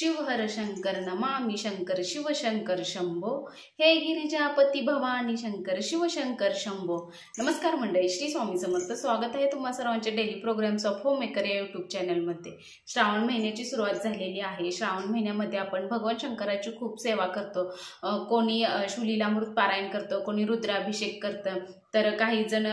शिवहर शंकर नमामि शंकर शिवशंकर शंभो हे गिरिजापती भवानी शंकर शिवशंकर शंभो। नमस्कार मंडळी, श्री स्वामी समर्थ। स्वागत आहे तुम्हा सर्वांच्या डेली प्रोग्राम्स ऑफ होममेकर या यूट्यूब चॅनलमध्ये। श्रावण महिन्याची सुरुवात झालेली आहे। श्रावण महिन्यामध्ये आपण भगवान शंकराची खूप सेवा करतो। कोणी शुलीलामृत पारायण करतो, कोणी रुद्राभिषेक करतं, तर काही जण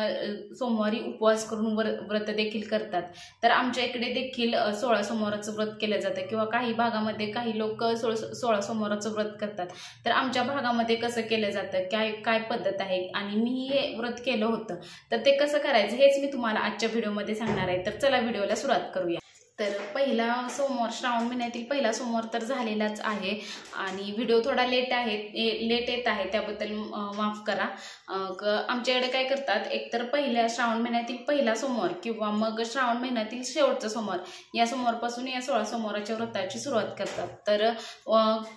सोमवारी उपवास करून व्रत देखील करतात। तर आमच्या इकडे देखील 16 सोमवाराचं व्रत केलं जातं किंवा काही भागामध्ये काही लोक 16 सोमवाराचं व्रत करतात। तर आमच्या भागामध्ये कसं केलं जातं, काय पद्धत आहे आणि मी हे व्रत केलं होतं, तर ते कसं करायचं हेच मी तुम्हाला आजच्या व्हिडिओमध्ये सांगणार आहे। तर चला व्हिडिओला सुरुवात करूया। तर पहिला सोमवार, श्रावण महिन्यातील पहिला सोमवार तर झालेलाच आहे आणि व्हिडिओ थोडा लेट येत आहे, त्याबद्दल माफ करा। आमच्याकडे काय करतात, एकतर पहिल्या श्रावण महिन्यातील पहिला सोमवार किंवा मग श्रावण महिन्यातील शेवटचा सोमवार, या सोमवारपासून या 16 सोमवाराच्या व्रताची सुरुवात करतात। तर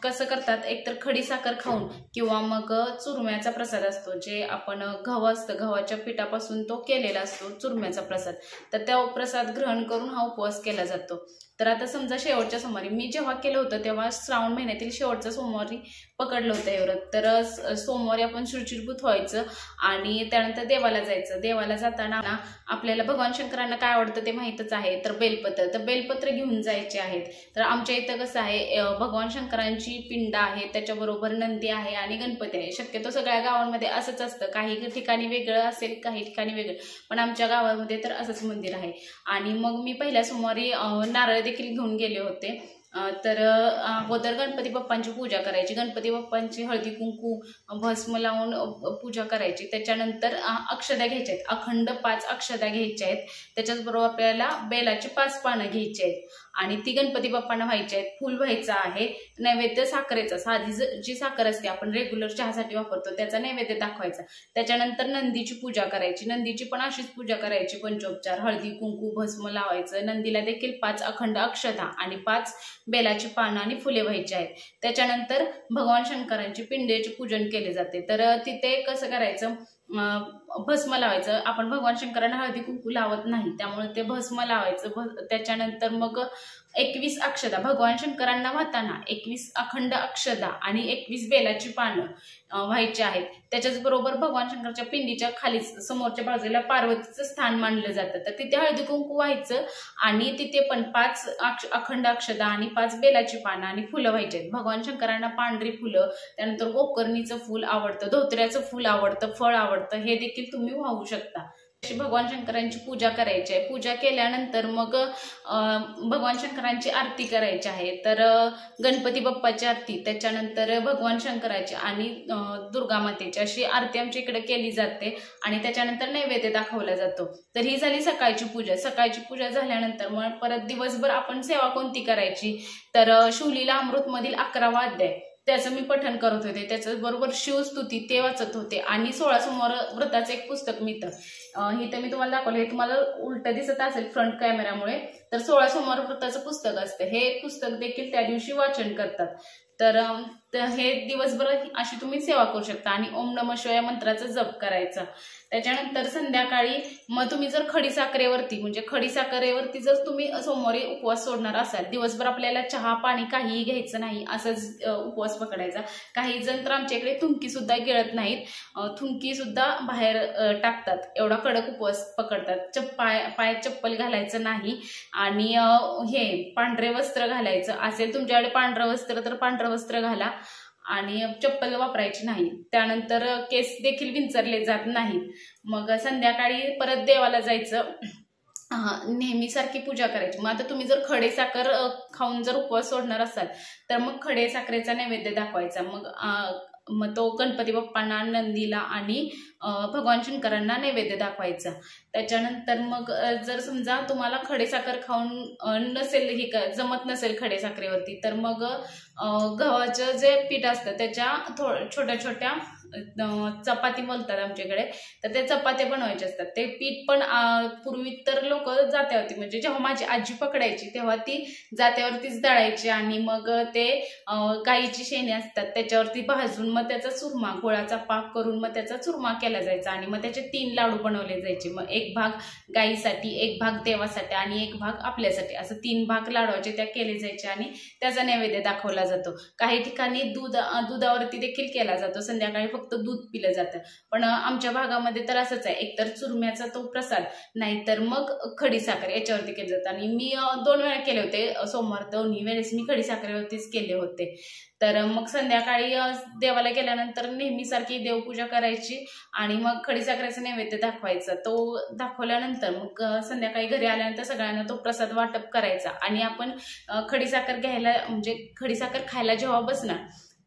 कसं करतात, एकतर खडी साखर खाऊन किंवा मग चुरम्याचा प्रसाद असतो, जे आपण गहू असतं, गव्हाच्या पिठापासून तो केलेला असतो चुरम्याचा प्रसाद, तर त्या प्रसाद ग्रहण करून हा उपवास केला जातो। तर आता समजा शेवटच्या सोमवारी मी जेव्हा केलं होतं तेव्हा श्रावण महिन्यातील शेवटच्या सोमवारी पकडलं होतं हे व्रत। तर सोमवारी आपण शुचिर्भूत व्हायचं आणि त्यानंतर देवाला जायचं। देवाला जाताना आपल्याला भगवान शंकरांना काय आवडतं ते माहीतच आहे, तर बेलपत्र, तर बेलपत्र घेऊन जायचे आहेत। तर आमच्या इथं कसं आहे, भगवान शंकरांची पिंड आहे, त्याच्याबरोबर नंदी आहे आणि गणपती आहे। शक्यतो सगळ्या गावांमध्ये असंच असतं, काही ठिकाणी वेगळं असेल, काही ठिकाणी वेगळं, पण आमच्या गावामध्ये तर असंच मंदिर आहे। आणि मग मी पहिल्या सोमवारी नारळ देखील घेऊन गेले होते। तर अगोदर गणपती बाप्पांची पूजा करायची, गणपती बाप्पांची हळदी कुंकू भस्म लावून पूजा करायची। त्याच्यानंतर अक्षदा घ्यायच्या आहेत, अखंड 5 अक्षदा घ्यायच्या आहेत। त्याच्याचबरोबर आपल्याला बेलाची 5 पानं घ्यायची आहेत आणि ती गणपती बाप्पांना व्हायची आहेत। फुल व्हायचं आहे, नैवेद्य साखरेचा, साधी जी साखर असते आपण रेग्युलर चहासाठी वापरतो त्याचा नैवेद्य दाखवायचा। त्याच्यानंतर नंदीची पूजा करायची, नंदीची पण अशीच पूजा करायची, पंचोपचार, हळदी कुंकू भस्म लावायचं। नंदीला देखील 5 अखंड अक्षदा आणि 5 बेलाची पानं आणि फुले व्हायची आहेत। त्याच्यानंतर भगवान शंकरांची पिंडेचे पूजन केले जाते। तर तिथे कसं करायचं, भस्म लावायचं। आपण भगवान शंकरांना हळदी कुंकू लावत नाही, त्यामुळे ते भस्म लावायचं। त्याच्यानंतर मग 21 अक्षदा भगवान शंकरांना वाहताना 21 अखंड अक्षदा आणि 21 बेलाची पानं व्हायची आहेत। त्याच्याचबरोबर भगवान शंकराच्या पिंडीच्या खाली समोरच्या बाजूला पार्वतीचं स्थान मानलं जातं, तर तिथे हळदी कुंकू व्हायचं आणि तिथे पण 5 अखंड अक्षदा आणि 5 बेलाची पानं आणि फुलं व्हायची आहेत। भगवान शंकरांना पांढरी फुलं, त्यानंतर गोकर्णीचं फुल आवडतं, धोत्र्याचं फुल आवडतं, फळ आवडतं, हे देखील तुम्ही वाहू शकता। भगवान शंकरांची पूजा करायची आहे। पूजा केल्यानंतर मग भगवान शंकरांची आरती करायची आहे। तर गणपती बाप्पाची आरती, त्याच्यानंतर भगवान शंकराची आणि दुर्गा मातेची अशी आरती आमच्या इकडे केली जाते आणि त्याच्यानंतर नैवेद्य दाखवला जातो। तर ही झाली सकाळची पूजा। सकाळची पूजा झाल्यानंतर मग परत दिवसभर आपण सेवा कोणती करायची, तर शुलीला अमृत मधील 11वा अध्याय त्याचं मी पठण करत होते, त्याच्याबरोबर शिवस्तुती ते वाचत होते आणि 16 सोमवार व्रताचं एक पुस्तक मिळतं, हे तर मी तुम्हाला दाखवलं, हे तुम्हाला उलट दिसत असेल फ्रंट कॅमेरामुळे। तर 16 सोमवार व्रताचं पुस्तक असतं, हे पुस्तक देखील त्या दिवशी वाचन करतात। तर हे दिवसभर अशी तुम्ही सेवा करू शकता आणि ओम नमः शिवाय मंत्राचा जप करायचा। त्याच्यानंतर संध्याकाळी मग तुम्ही जर खडी साखरेवरती जर तुम्ही सोमवारी उपवास सोडणार असाल, दिवसभर आपल्याला चहा पाणी काहीही घ्यायचं नाही, असंच उपवास पकडायचा। काही जण तर आमच्या इकडे थुंकी सुद्धा गिळत नाहीत, थुंकी सुद्धा बाहेर टाकतात, एवढा कडक उपवास पकडतात। पायात चप्पल घालायचं नाही आणि हे पांढरे वस्त्र घालायचं असेल, तुमच्याकडे पांढरं वस्त्र तर पांढरं वस्त्र घाला आणि चप्पल वापरायची नाही। त्यानंतर केस देखील विंचरले जात नाहीत। मग संध्याकाळी परत देवाला जायचं, नेहमीसारखी पूजा करायची। मग आता तुम्ही जर खडे साखर खाऊन जर उपवास सोडणार असाल तर मग खडे साखरेचा नैवेद्य दाखवायचा। मग तो गणपती बाप्पांना, नंदीला आणि भगवान शंकरांना नैवेद्य दाखवायचा। त्याच्यानंतर मग जर समजा तुम्हाला खडे साखर खाऊन जमत नसेल खडे साखरेवरती, तर मग गव्हाचं जे पीठ असतं त्याच्या छोट्या छोट्या चपाती बोलतात आमच्याकडे, तर ते चपात्या बनवायचे असतात। ते पीठ पण पूर्वी तर लोक जात्यावरती, म्हणजे जेव्हा माझी आजी पकडायची तेव्हा ती जात्यावरतीच दळायची आणि मग ते गाईची शेणी असतात त्याच्यावरती भाजून मग त्याचा चुरमा, गुळाचा पाक करून मग त्याचा चुरमा केला केला जायचा आणि मग त्याचे 3 लाडू बनवले जायचे। मग एक भाग गाईसाठी, एक भाग देवासाठी आणि एक भाग आपल्यासाठी, असं 3 भाग लाडूचे त्या केले जायचे आणि त्याचा नैवेद्य दाखवला जातो। काही ठिकाणी दुधावरती देखील केला जातो, संध्याकाळी फक्त दूध पिलं जातं। पण आमच्या भागामध्ये तर असंच आहे, एकतर चुरम्याचा तो प्रसाद नाहीतर मग खडीसाखर याच्यावरती केलं जातं। आणि मी 2 वेळा केले होते, सोमवार दोन्ही वेळेस मी खडीसाखरेवरतीच केले होते। तर मग संध्याकाळी देवाला गेल्यानंतर नेहमीसारखी देवपूजा करायची आणि मग खडीसाखरेचा नैवेद्य दाखवायचा। तो दाखवल्यानंतर मग संध्याकाळी घरी आल्यानंतर सगळ्यांना तो प्रसाद वाटप करायचा आणि आपण खडीसाखर घ्यायला म्हणजे खडीसाखर खायला जेव्हा बसणार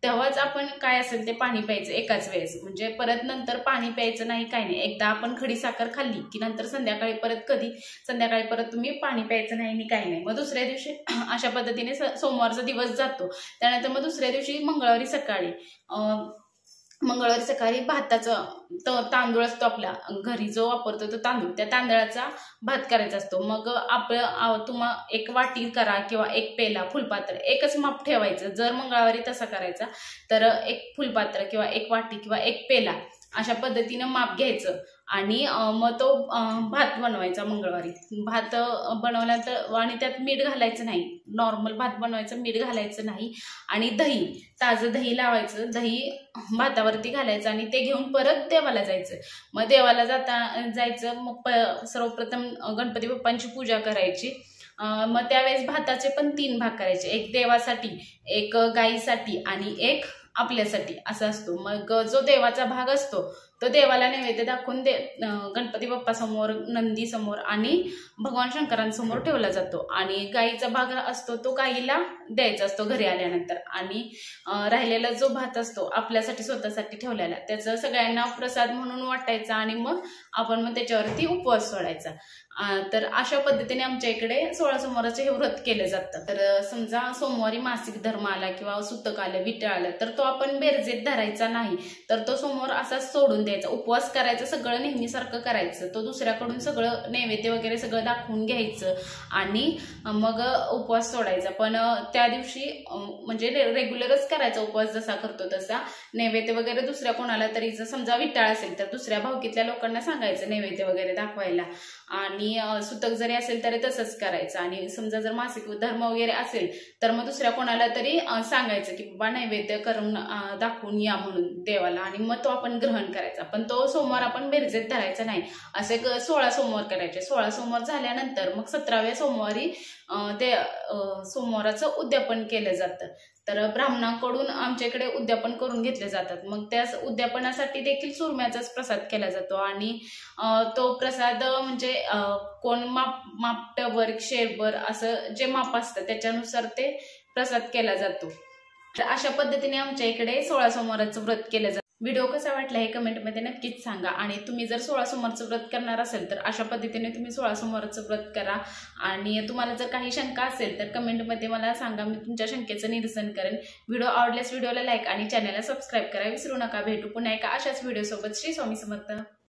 तेव्हाच आपण काय असेल ते पाणी प्यायचं एकाच वेळेस, म्हणजे परत नंतर पाणी प्यायचं नाही, काही नाही। एकदा आपण खडीसाखर खाल्ली की नंतर संध्याकाळी परत तुम्ही पाणी प्यायचं नाही आणि काही नाही। मग दुसऱ्या दिवशी अशा पद्धतीने सोमवारचा दिवस जातो। त्यानंतर मग दुसऱ्या दिवशी मंगळवारी सकाळी भाताचा तांदूळ असतो, आपल्या घरी जो वापरतो तो तांदूळ, त्या तांदळाचा भात करायचा असतो। मग तुम्हा एक वाटी करा किंवा एक पेला, फुलपात्र, एकच माप ठेवायचं। जर मंगळवारी तसा करायचा तर एक फुलपात्र किंवा एक वाटी किंवा एक पेला अशा पद्धतीने माप घ्यायचं आणि मग तो भात बनवायचा। मंगळवारी भात बनवल्यानंतर आणि त्यात मीठ घालायचं नाही, नॉर्मल भात बनवायचं, मीठ घालायचं नाही। आणि दही, ताजं दही लावायचं, दही भातावरती घालायचं आणि ते घेऊन परत देवाला जायचं। मग देवाला जायचं, मग सर्वप्रथम गणपती बाप्पांची पूजा करायची। मग त्यावेळेस भाताचे पण 3 भाग करायचे, एक देवासाठी, एक गाईसाठी आणि एक आपल्यासाठी असं असतो। मग जो देवाचा भाग असतो तो देवाला नैवेद्य दाखवून गणपती बाप्पा समोर, नंदी समोर आणि भगवान शंकरांसमोर ठेवला जातो। आणि गाईचा भाग असतो तो गाईला द्यायचा असतो घरी आल्यानंतर। आणि राहिलेला जो भात असतो आपल्यासाठी, स्वतःसाठी ठेवलेला, त्याचं सगळ्यांना प्रसाद म्हणून वाटायचा आणि मग आपण त्याच्यावरती उपवास सोडायचा। तर अशा पद्धतीने आमच्या इकडे 16 सोमवाराचे हे व्रत केले जातं। तर समजा सोमवारी मासिक धर्म आला किंवा सुतक आलं, विटळ आलं तर तो आपण बेरजेत धरायचा नाही, तर तो सोमवार असाच सोडून द्यायचा। उपवास करायचं, सगळं नेहमीसारखं करायचं, तो दुसऱ्याकडून सगळं नैवेद्य वगैरे सगळं दाखवून घ्यायचं आणि मग उपवास सोडायचा। पण त्या दिवशी म्हणजे रेग्युलरच करायचा उपवास, जसा करतो तसा। नैवेद्य वगैरे दुसऱ्या कोणाला तरी, जर समजा विटाळ असेल तर दुसऱ्या भावकीतल्या लोकांना सांगायचं नैवेद्य वगैरे दाखवायला। आणि सुतक जरी असेल तरी तसंच करायचं। आणि समजा जर मासिक धर्म वगैरे असेल तर मग दुसऱ्या कोणाला तरी सांगायचं की बाबा नैवेद्य करून दाखवून या म्हणून देवाला, आणि मग तो आपण ग्रहण करायचा। पण तो सोमवार आपण बेरजेत धरायचा नाही, असे 16 सोमवार करायचे। 16 सोमवार झाल्यानंतर मग 17व्या सोमवारी ते सोमवाराचं उद्यापन केलं जातं। तर ब्राह्मणाकडून आमच्या इकडे उद्यापन करून घेतले जातात। मग त्या उद्यापनासाठी देखील चुरम्याचाच प्रसाद केला जातो आणि तो प्रसाद म्हणजे कोण मापटभर, शेरभर असं जे माप असतं त्याच्यानुसार ते प्रसाद केला जातो। तर अशा पद्धतीने आमच्या इकडे 16 सोमवाराचं व्रत केलं जातं। व्हिडिओ कसा वाटला हे कमेंटमध्ये नक्कीच सांगा। आणि तुम्ही जर 16 सोमवारचं व्रत करणार असेल तर अशा पद्धतीने तुम्ही 16 सोमवारचं व्रत करा। आणि तुम्हाला जर काही शंका असेल तर कमेंटमध्ये मला सांगा, मी तुमच्या शंकेचं निरसन करेन। व्हिडिओ आवडल्यास व्हिडिओला लाईक आणि चॅनलला सबस्क्राईब करायला विसरू नका। भेटू पुन्हा एका अशाच व्हिडिओसोबत। श्री स्वामी समर्थ।